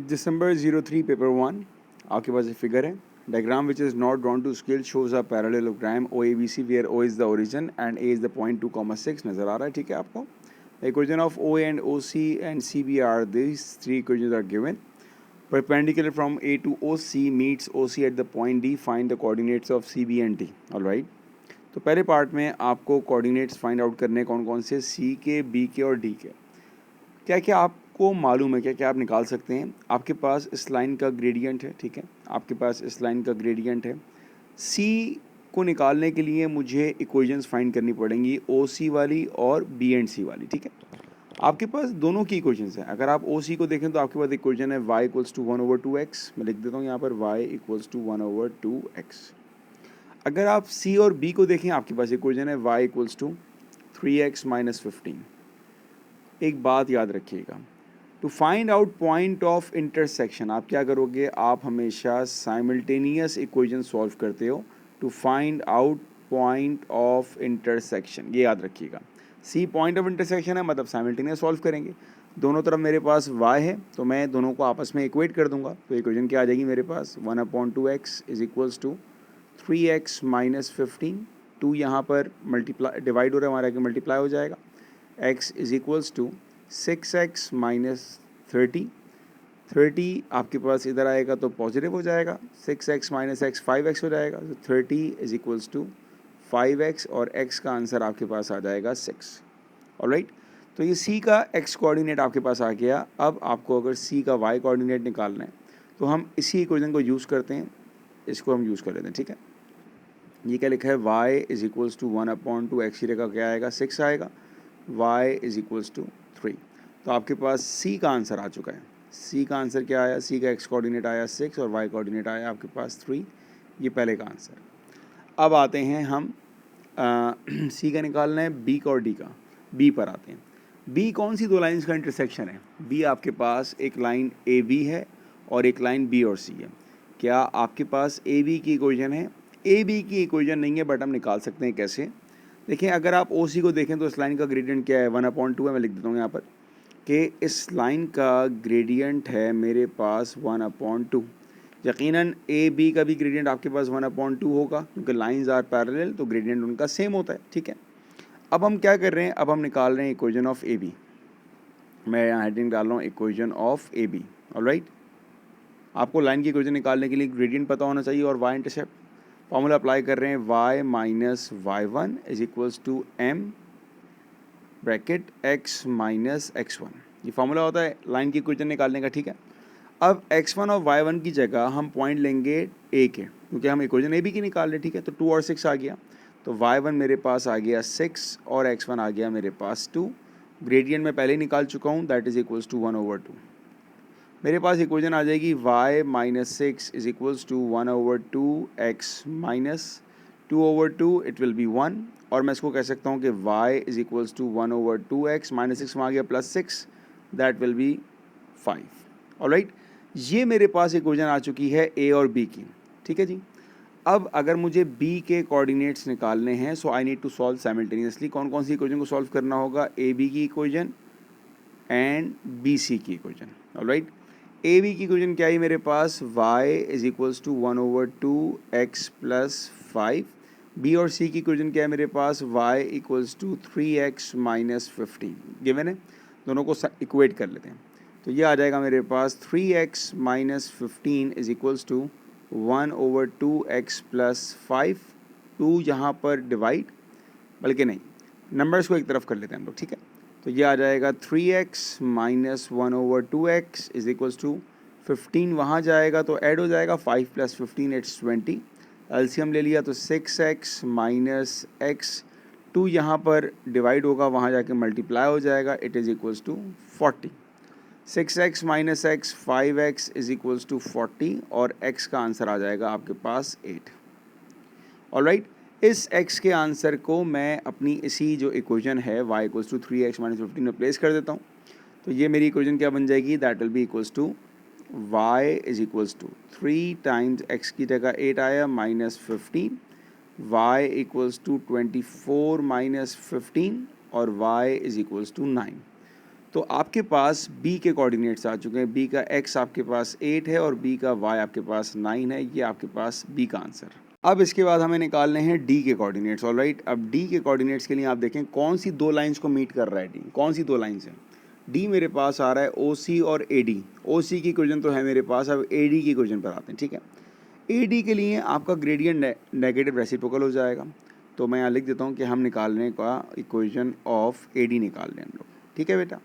December 03 paper 1 आपके पास एक figure है. Diagram which is not drawn to scale shows a parallelogram OABC where O is the origin and A is the point 2,6 नज़र आ रहा है. ठीक है आपको. The equation of OA and OC and CB are these three equations are given. Perpendicular from A to OC meets OC at the point D. Find the coordinates of CB and D. All right. तो पहले part में आपको coordinates find out करने कौन कौन से सी के, B के और डी के. क्या क्या आपको मालूम है, क्या क्या आप निकाल सकते हैं. आपके पास इस लाइन का ग्रेडियंट है. ठीक है, आपके पास इस लाइन का ग्रेडियंट है. सी को निकालने के लिए मुझे इक्वेशंस फाइंड करनी पड़ेंगी, ओ सी वाली और बी एंड सी वाली. ठीक है, आपके पास दोनों की इक्वेशंस हैं. अगर आप ओ सी को देखें तो आपके पास इक्वेशन है वाई इक्वल्स टू 1/2x. मैं लिख देता हूँ यहाँ पर वाई इक्वल्स टू 1/2x. अगर आप सी और बी को देखें आपके पास इक्वेशन है वाई इक्वल्स टू 3x - 15. एक बात याद रखिएगा, to find out point of intersection आप क्या करोगे, आप हमेशा साइमल्टेनियस इक्वेशन सॉल्व करते हो to find out point of intersection. ये याद रखिएगा, सी पॉइंट ऑफ इंटरसेक्शन है मतलब साइमल्टेनियस सॉल्व करेंगे. दोनों तरफ मेरे पास y है तो मैं दोनों को आपस में इक्वेट कर दूंगा. तो इक्वेशन क्या आ जाएगी मेरे पास, 1/2x is equals to 3x - 15. 2 यहाँ पर मल्टीप्लाई डिवाइड हो रहा है हमारा कि मल्टीप्लाई हो जाएगा. x is equals to 6x - 30. 30 आपके पास इधर आएगा तो पॉजिटिव हो जाएगा. 6x - x 5x हो जाएगा. तो 30 इज इक्वल्स टू 5x और x का आंसर आपके पास आ जाएगा 6. ऑलराइट, तो ये c का x कोऑर्डिनेट आपके पास आ गया. अब आपको अगर c का y कोऑर्डिनेट निकालना है तो हम इसी इक्वेशन को यूज़ करते हैं, इसको हम यूज़ कर लेते हैं. ठीक है, ये क्या लिखा है, y is equals to 1/2x की जगह क्या आएगा, 6 आएगा. y is equals to 3. तो आपके पास c का आंसर आ चुका है. c का आंसर क्या आया, c का x कोऑर्डिनेट आया 6 और y कोऑर्डिनेट आया आपके पास 3. ये पहले का आंसर. अब आते हैं हम c का निकालना है, b का और d का. b पर आते हैं. b कौन सी दो लाइंस का इंटरसेक्शन है, b आपके पास एक लाइन ए बी है और एक लाइन बी और सी है. क्या आपके पास ए बी की इक्वेशन है, ए बी की इक्वेशन नहीं है बट हम निकाल सकते हैं. कैसे, देखिए अगर आप ओ सी को देखें तो इस लाइन का ग्रेडियंट क्या है, 1/2 है. मैं लिख देता हूँ यहाँ पर कि इस लाइन का ग्रेडियंट है मेरे पास 1/2. यकीनन ए बी का भी ग्रेडियंट आपके पास 1/2 होगा क्योंकि लाइंस आर पैरेलल तो ग्रेडियंट उनका सेम होता है. ठीक है, अब हम क्या कर रहे हैं, अब हम निकाल रहे हैं इक्वेशन ऑफ ए बी. मैं यहाँ हेडिंग डाल रहा हूँ equation of A B. Alright, आपको लाइन की इक्वेशन निकालने के लिए ग्रेडियंट पता होना चाहिए और वाई इंटरसेप्ट. फॉर्मूला अप्लाई कर रहे हैं, y - y1 is equals to m bracket x - x1. ये फार्मूला होता है लाइन की इक्वेशन निकालने का. ठीक है, अब x1 और y1 की जगह हम पॉइंट लेंगे a के क्योंकि हम इक्वेशन ए बी की निकाल रहे. ठीक है, तो 2 और 6 आ गया. तो y1 मेरे पास आ गया 6 और x1 आ गया मेरे पास 2. ग्रेडियंट मैं पहले ही निकाल चुका हूँ, दैट इज इक्वल्स टू 1/2. मेरे पास इक्वेशन आ जाएगी y - 6 is equals to 1/2x - 2/2 it will be 1. और मैं इसको कह सकता हूँ कि y is equals to 1/2x -6 में आ गया +6 दैट विल बी 5. ऑलराइट, ये मेरे पास इक्वेशन आ चुकी है a और b की. ठीक है जी, अब अगर मुझे b के कोऑर्डिनेट्स निकालने हैं so I need to solve simultaneously. कौन कौन सी इक्वेशन को सॉल्व करना होगा, ए बी की इक्वेशन एंड बी सी की इक्वेशन. ऑलराइट, ए बी की इक्वेशन क्या है मेरे पास, y is equals to 1/2x + 5. B और सी की इक्वेशन क्या है मेरे पास, y equals to 3x - 15. Given है, दोनों को इक्वेट कर लेते हैं. तो ये आ जाएगा मेरे पास 3x - 15 is equals to 1/2x + 5. 2 यहाँ पर डिवाइड, बल्कि नहीं नंबर्स को एक तरफ कर लेते हैं हम लोग. ठीक है, तो ये आ जाएगा 3x - 1/2x is equals to 15. वहाँ जाएगा तो ऐड हो जाएगा 5 + 15 इट्स 20. एलसीएम ले लिया तो 6x - x. 2 यहाँ पर डिवाइड होगा, वहाँ जाके मल्टीप्लाई हो जाएगा, it is equals to 40. 6x - x 5x is equals to 40 और x का आंसर आ जाएगा आपके पास 8. ऑलराइट, इस x के आंसर को मैं अपनी इसी जो इक्वेशन है y इक्वल्स टू 3x - 15 में प्लेस कर देता हूँ. तो ये मेरी इक्वेशन क्या बन जाएगी, that will be equals to y is equals to 3 times x की जगह 8 आया -15, y इक्वल्स टू 24 - 15 और y इज इक्वल्स टू 9. तो आपके पास बी के कोऑर्डिनेट्स आ चुके हैं। बी का एक्स आपके पास 8 है और बी का वाई आपके पास 9 है। ये आपके पास बी का आंसर। अब इसके बाद हमें निकालने हैं डी के कोऑर्डिनेट्स। ऑलराइट, अब डी के कोऑर्डिनेट्स के लिए आप देखें कौन सी दो लाइंस को मीट कर रहा है डी। कौन सी दो लाइंस हैं? डी मेरे पास आ रहा है ओ सी और ए डी। ओ सी की इक्वेशन तो है मेरे पास, अब ए डी की इक्वेशन पर आते हैं। ठीक है, ए डी के लिए आपका ग्रेडियंट नेगेटिव रेसिप्रोकल हो जाएगा। तो मैं यहाँ लिख देता हूँ कि हम निकालने का इक्वेशन ऑफ ए डी निकाल रहे हैं हम लोग। ठीक है बेटा,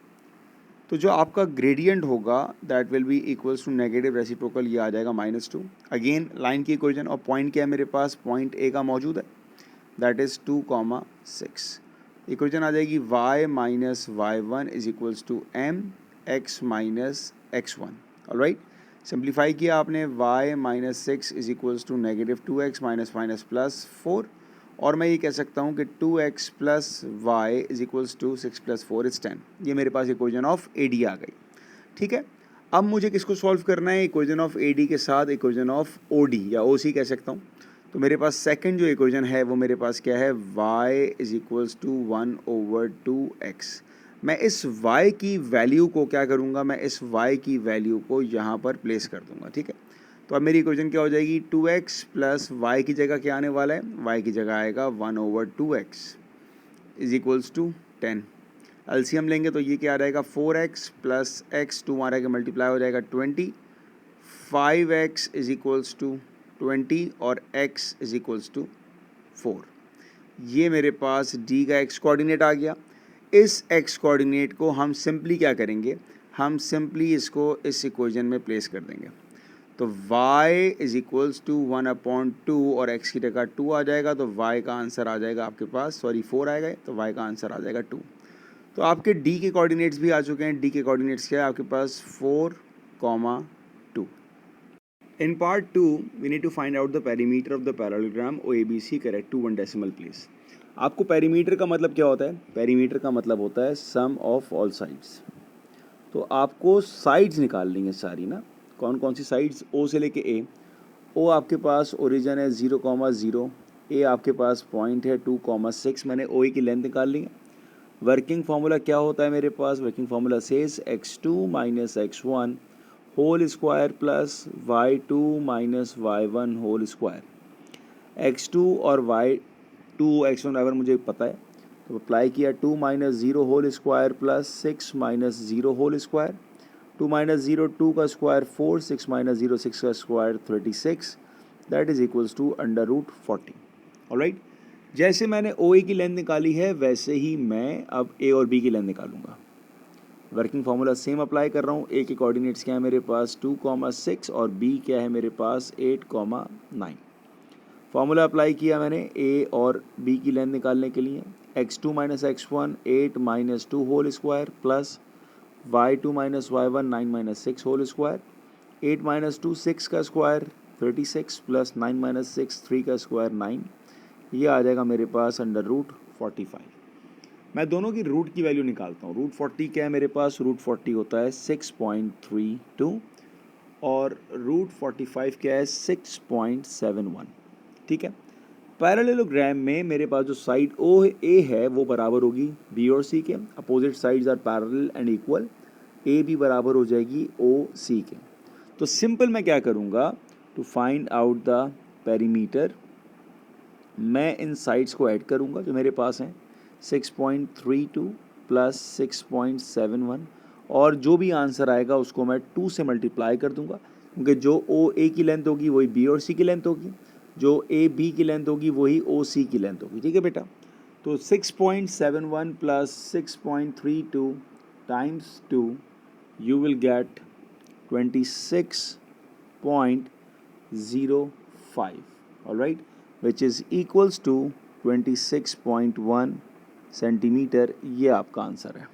तो जो आपका ग्रेडियंट होगा that will be equals to negative reciprocal, ये आ जाएगा -2। अगेन लाइन की इक्वेशन और पॉइंट क्या है मेरे पास, पॉइंट ए का मौजूद है, दैट इज़ 2,6। इक्वेशन आ जाएगी y minus y1 is equals to m x minus x1। Alright, simplify किया आपने, y minus 6 is equals to negative 2x minus minus plus 4, और मैं ये कह सकता हूँ कि 2x plus Y is equals to 6 plus 4 is 10। ये मेरे पास इक्वेशन ऑफ ए डी आ गई। ठीक है, अब मुझे किसको सॉल्व करना है? इक्वेशन ऑफ ए डी के साथ इक्वेशन ऑफ ओ डी या ओ सी कह सकता हूँ। तो मेरे पास सेकंड जो इक्वेशन है वो मेरे पास क्या है, y is equals to 1/2x। मैं इस y की वैल्यू को क्या करूँगा, मैं इस y की वैल्यू को यहाँ पर प्लेस कर दूँगा। ठीक है, तो अब मेरी इक्वेशन क्या हो जाएगी, 2x प्लस वाई की जगह क्या आने वाला है, y की जगह आएगा 1/2x is equals to 10। LCM लेंगे तो ये क्या आ जाएगा, 4x प्लस x 2 मारा के मल्टीप्लाई हो जाएगा 20, 5x इज इक्वल्स टू 20 और x इज इक्वल्स टू 4। ये मेरे पास d का x कोऑर्डिनेट आ गया। इस x कोऑर्डिनेट को हम सिंपली क्या करेंगे, हम सिंपली इसको इस इक्वेशन में प्लेस कर देंगे। तो y इज इक्वल्स टू 1/2 और x की जगह 2 आ जाएगा, तो y का आंसर आ जाएगा आपके पास, सॉरी 4 आएगा, तो y का आंसर आ जाएगा 2। तो आपके d के कोऑर्डिनेट्स भी आ चुके हैं। d के कोऑर्डिनेट्स क्या है आपके पास, 4,2। In part 2 we need to find out the perimeter of the parallelogram OABC correct to 1 decimal place. आपको पेरीमीटर का मतलब क्या होता है? पेरीमीटर का मतलब होता है सम ऑफ ऑल साइड्स। तो आपको साइड्स निकालनी है सारी ना, कौन कौन सी साइड्स, ओ से लेके ए। ओ आपके पास ओरिजिन है 0,0, ए आपके पास पॉइंट है 2,6, मैंने ओ ए की लेंथ निकाल ली है। वर्किंग फार्मूला क्या होता है मेरे पास, working formula says x2 minus x1 whole square plus y2 minus y1 whole square. x2 और y2 x1 y1 मुझे पता है, तो अप्लाई किया 2 minus 0 whole square plus 6 minus 0 whole square. 2 minus 0 2 का स्क्वायर 4, 6 माइनस 0 6 का square 36, that is equals to √40। Alright, जैसे मैंने ओ ए की लेंथ निकाली है वैसे ही मैं अब ए और बी की लेंथ निकालूंगा। वर्किंग फार्मूला सेम अप्लाई कर रहा हूँ। ए के कोऑर्डिनेट्स क्या है मेरे पास 2,6 और बी क्या है मेरे पास 8,9। फार्मूला अप्लाई किया मैंने ए और बी की लेंथ निकालने के लिए, x2 minus x1 8 minus 2 whole square plus y2 minus y1 9 minus 6 whole square. 8 minus 2 6 का स्क्वायर 36 प्लस 9 माइनस 6 3 का स्क्वायर 9। ये आ जाएगा मेरे पास √45। मैं दोनों की रूट की वैल्यू निकालता हूँ। √40 क्या है मेरे पास, √40 होता है 6.32 और √45 क्या है 6.71। ठीक है, पैरेललोग्राम में मेरे पास जो साइड ओ ए है वो बराबर होगी बी और सी के, opposite sides are parallel and equal, A भी बराबर हो जाएगी ओ सी के। तो सिंपल मैं क्या करूँगा, to find out the perimeter, मैं इन साइड्स को ऐड करूँगा जो मेरे पास हैं 6.32 प्लस 6.71, और जो भी आंसर आएगा उसको मैं 2 से मल्टीप्लाई कर दूंगा, क्योंकि जो ओ ए की लेंथ होगी वही बी और सी की लेंथ होगी, जो ए बी की लेंथ होगी वही ओ सी की लेंथ होगी। ठीक है बेटा, तो 6.71 plus 6.32 times 2 you will get 26.05, all right, which is equals to 26.1 centimetre. ये आपका आंसर है।